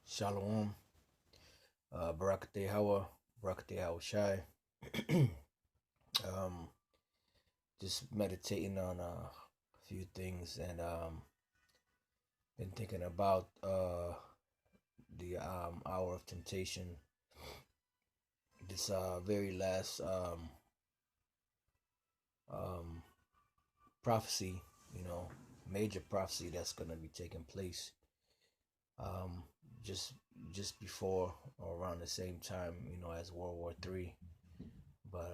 Shalom, Barakate Hawa, Barakate Hawa Shai. um, just meditating on a few things and been thinking about the hour of temptation. This very last um, prophecy, major prophecy that's gonna be taking place um, just just before or around the same time, as World War III. But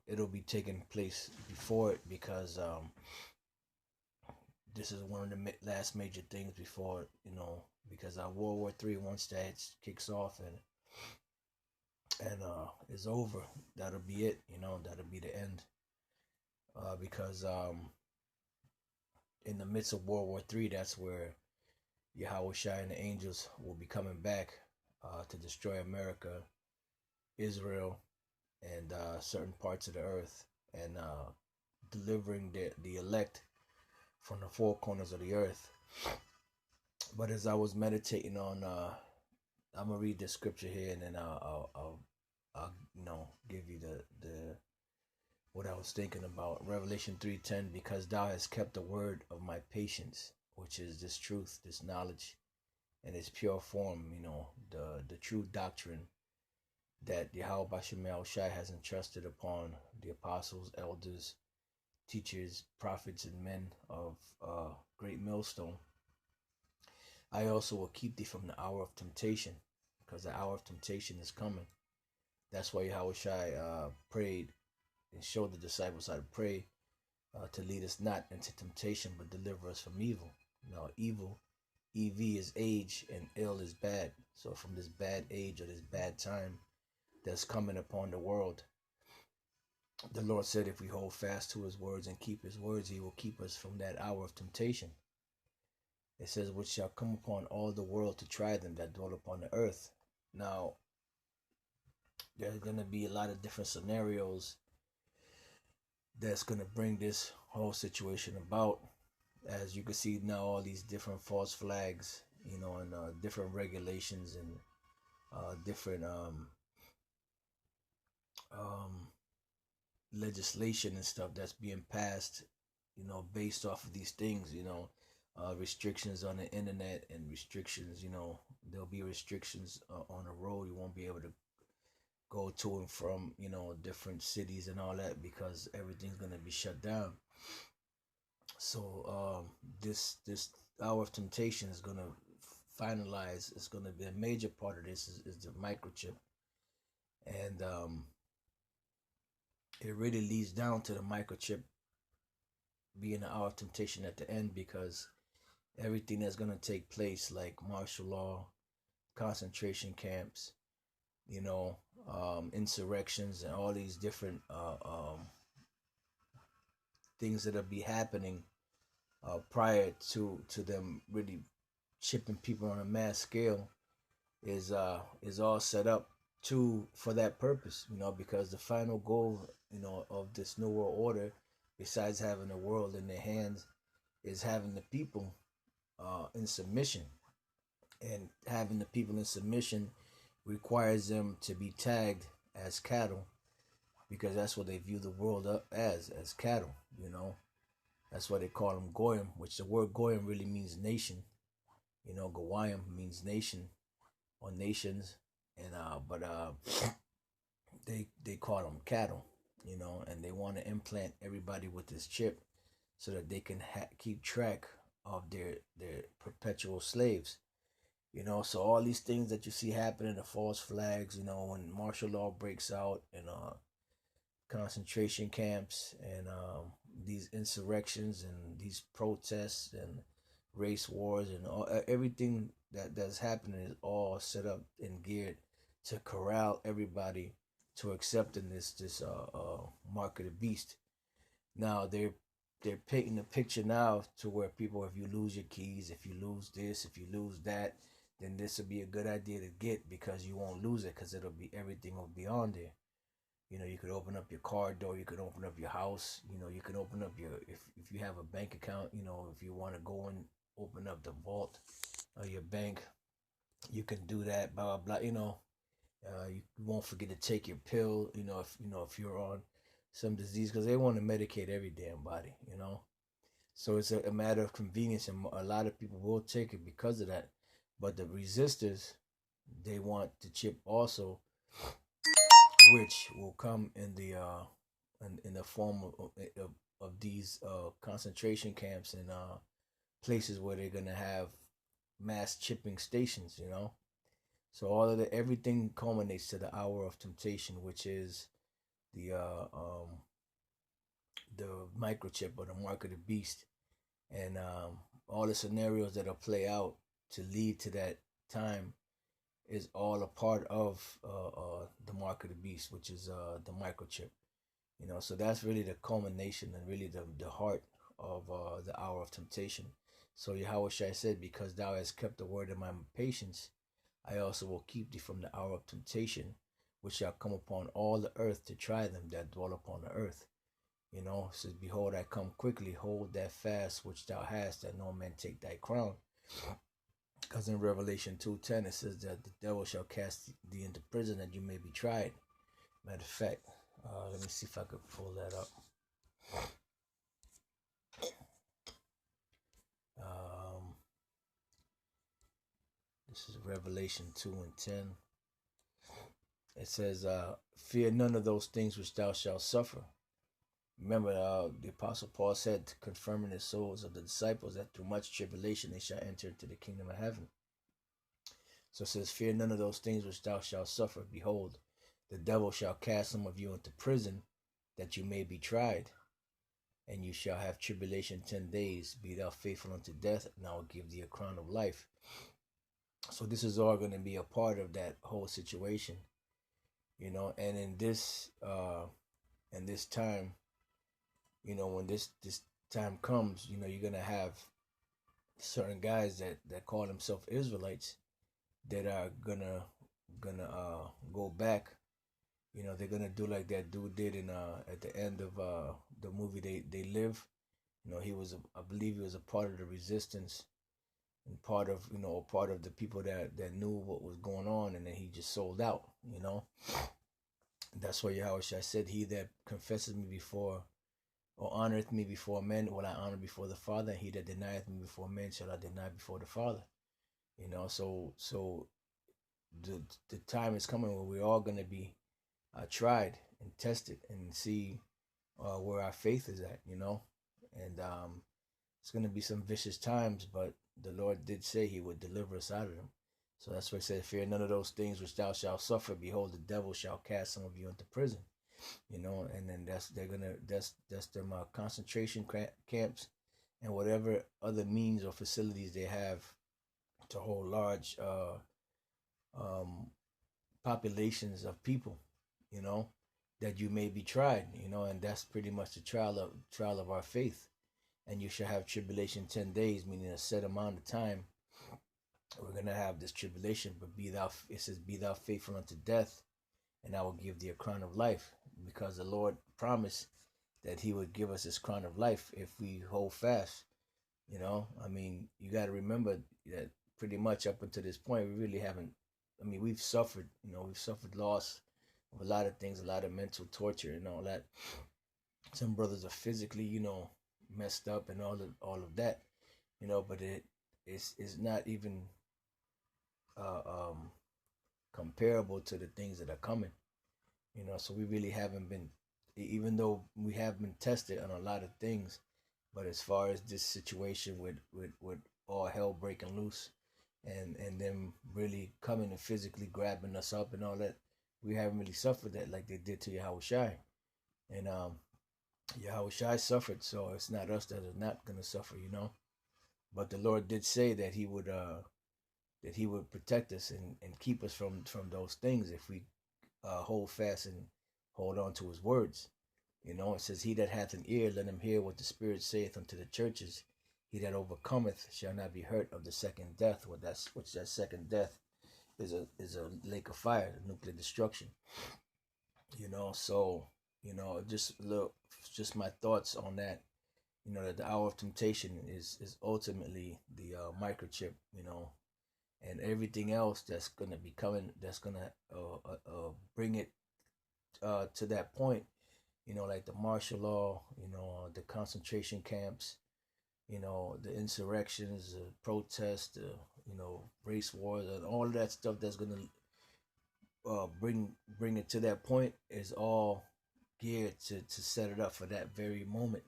it'll be taking place before it because this is one of the last major things before, because World War III, once that kicks off and is over, that'll be it. That'll be the end. Because in the midst of World War III, that's where Yahweh Shai and the angels will be coming back to destroy America, Israel, and certain parts of the earth, and delivering the elect from the four corners of the earth. But as I was meditating on, I'm gonna read the scripture here, and then I'll give you the what I was thinking about. Revelation 3:10, because thou hast kept the word of my patience, which is this truth, this knowledge, in its pure form. The true doctrine that Yahweh Bashim Shai has entrusted upon the apostles, elders, teachers, prophets, and men of great millstone. I also will keep thee from the hour of temptation, because the hour of temptation is coming. That's why Yahweh Shai prayed and showed the disciples how to pray, to lead us not into temptation, but deliver us from evil. Evil, EV is age, and ill is bad. So from this bad age or this bad time that's coming upon the world, the Lord said if we hold fast to his words and keep his words, he will keep us from that hour of temptation. It says, which shall come upon all the world to try them that dwell upon the earth. Now, there's going to be a lot of different scenarios that's going to bring this whole situation about. As you can see now, all these different false flags, and different regulations and different legislation and stuff that's being passed, based off of these things, restrictions on the internet and restrictions, there'll be restrictions on the road. You won't be able to go to and from, different cities and all that because everything's going to be shut down. So this hour of temptation is going to finalize. It's going to be a major part of this is the microchip. And it really leads down to the microchip being the hour of temptation at the end, because everything that's going to take place, like martial law, concentration camps, insurrections, and all these different things that'll be happening prior to them really chipping people on a mass scale is all set up for that purpose, because the final goal, of this new world order, besides having the world in their hands, is having the people in submission. And having the people in submission requires them to be tagged as cattle, because that's what they view the world up as cattle. That's why they call them goyim, which the word goyim really means nation. Goyim means nation or nations, and but they call them cattle, and they want to implant everybody with this chip so that they can keep track of their perpetual slaves. So all these things that you see happening, the false flags, when martial law breaks out, and concentration camps, and these insurrections and these protests and race wars and everything that's happening is all set up and geared to corral everybody to accepting this mark of the beast. Now they're painting a picture now to where people, if you lose your keys, if you lose this, if you lose that, then this would be a good idea to get, because you won't lose it, because everything will be on there. You could open up your car door, you could open up your house, you could open up if you have a bank account, if you want to go and open up the vault of your bank, You can do that, blah blah blah. You won't forget to take your pill. If you're on some disease, because they want to medicate every damn body. So it's a matter of convenience, and a lot of people will take it because of that. But the resistors, they want the chip also, which will come in the form of these concentration camps and places where they're gonna have mass chipping stations. So everything culminates to the hour of temptation, which is the the microchip or the mark of the beast, and all the scenarios that'll play out to lead to that time is all a part of the mark of the beast, which is the microchip. So that's really the culmination and really the heart of the hour of temptation. So Yahweh Shai said, because thou hast kept the word of my patience, I also will keep thee from the hour of temptation, which shall come upon all the earth to try them that dwell upon the earth. It says, behold, I come quickly, hold that fast which thou hast, that no man take thy crown. Because in Revelation 2:10 it says that the devil shall cast thee into prison that you may be tried. Matter of fact, let me see if I could pull that up. This is Revelation 2:10. It says, fear none of those things which thou shalt suffer. Remember, the Apostle Paul said, confirming the souls of the disciples, that through much tribulation they shall enter into the kingdom of heaven. So it says, fear none of those things which thou shalt suffer. Behold, the devil shall cast some of you into prison, that you may be tried. And you shall have tribulation 10 days. Be thou faithful unto death, and I will give thee a crown of life. So this is all going to be a part of that whole situation. And in this time, when this time comes, you're going to have certain guys that call themselves Israelites that are gonna go back. They're gonna do like that dude did in at the end of the movie They Live. I believe he was a part of the resistance and part of the people that knew what was going on, and then he just sold out. That's why Yahweh said, he that confesses me before or honoreth me before men will I honor before the Father, and he that denieth me before men shall I deny before the Father. So the time is coming where we're all going to be tried and tested and see where our faith is at, and it's going to be some vicious times, but the Lord did say he would deliver us out of them. So that's why he said, fear none of those things which thou shalt suffer. Behold, the devil shall cast some of you into prison. And then that's them concentration camps and whatever other means or facilities they have to hold large populations of people, that you may be tried, and that's pretty much the trial of our faith. And you shall have tribulation 10 days, meaning a set amount of time. We're going to have this tribulation, but it says, be thou faithful unto death, and I will give thee a crown of life, because the Lord promised that he would give us this crown of life if we hold fast. You got to remember that pretty much up until this point, we really haven't, we've suffered, we've suffered loss of a lot of things, a lot of mental torture and all that. Some brothers are physically, messed up and all of that, but it's not even comparable to the things that are coming, so we really haven't been, even though we have been tested on a lot of things, but as far as this situation with all hell breaking loose and them really coming and physically grabbing us up and all that, we haven't really suffered that like they did to Yahweh Shai. And Yahweh Shai suffered, so it's not us that are not going to suffer, But the Lord did say that he would protect us and keep us from those things if we hold fast and hold on to his words. It says, he that hath an ear, let him hear what the Spirit saith unto the churches. He that overcometh shall not be hurt of the second death. Which that second death is a lake of fire, nuclear destruction. So just my thoughts on that. That the hour of temptation is ultimately the microchip. and everything else that's gonna be coming, that's gonna bring it to that point. Like the martial law, the concentration camps, the insurrections, the protests, the race wars, and all of that stuff that's gonna bring it to that point is all geared to set it up for that very moment.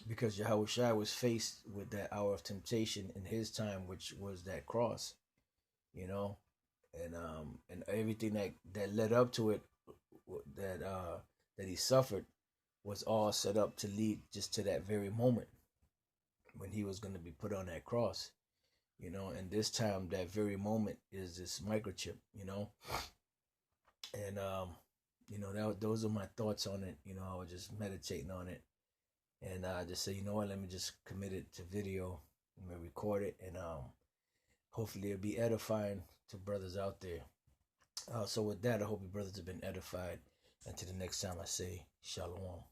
Because Yahweh Shai was faced with that hour of temptation in his time, which was that cross, you know, and everything that led up to it, that he suffered, was all set up to lead just to that very moment when he was going to be put on that cross, and this time that very moment is this microchip, and those are my thoughts on it. I was just meditating on it, and I just say, what, let me just commit it to video. Let me record it, and hopefully it'll be edifying to brothers out there. So with that, I hope you brothers have been edified. Until the next time, I say shalom.